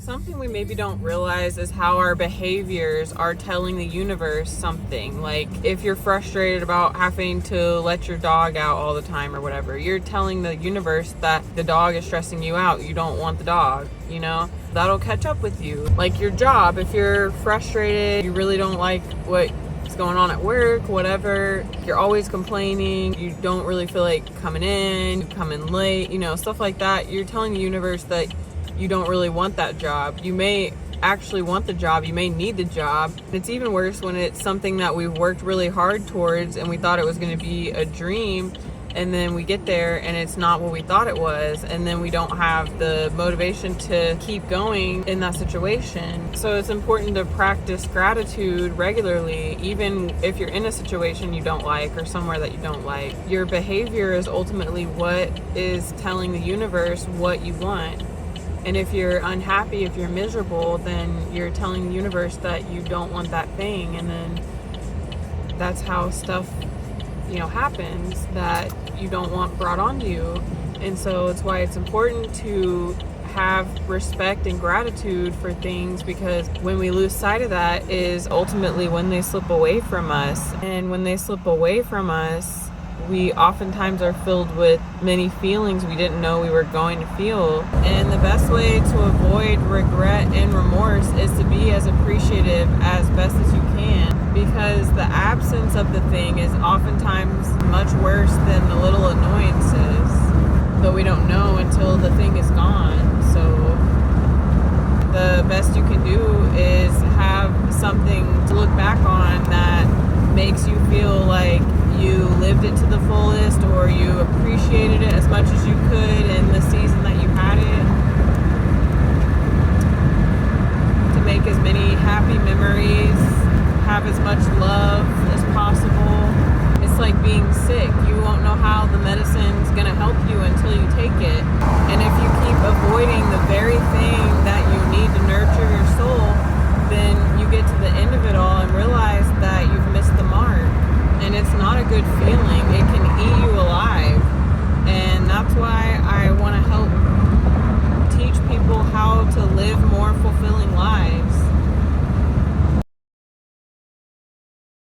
Something we maybe don't realize is how our behaviors are telling the universe something. Like if you're frustrated about having to let your dog out all the time or whatever, you're telling the universe that the dog is stressing you out. You don't want the dog, you know? That'll catch up with you. Like your job, if you're frustrated, you really don't like what's going on at work, whatever, you're always complaining, you don't really feel like coming in, you come in late, you know, stuff like that. You're telling the universe that you don't really want that job. You may actually want the job, you may need the job. It's even worse when it's something that we've worked really hard towards and we thought it was going to be a dream, and then we get there and it's not what we thought it was, and then we don't have the motivation to keep going in that situation. So it's important to practice gratitude regularly, even if you're in a situation you don't like or somewhere that you don't like. Your behavior is ultimately what is telling the universe what you want. And if you're unhappy, if you're miserable, then you're telling the universe that you don't want that thing. And then that's how stuff, happens that you don't want brought on you. And so it's why it's important to have respect and gratitude for things, because when we lose sight of that is ultimately when they slip away from us. And when they slip away from us, we oftentimes are filled with many feelings we didn't know we were going to feel. And the best way to avoid regret and remorse is to be as appreciative as best as you can, because the absence of the thing is oftentimes much worse than the little annoyances, but we don't know until the thing is gone. So the best you can do is have something to look back on that makes you feel like you lived it to the fullest, or you appreciated it as much as you could in the season that you had it. To make as many happy memories, have as much love as possible. It's like being sick. You won't know how the medicine's gonna help you until you take it. And if you keep avoiding the very thing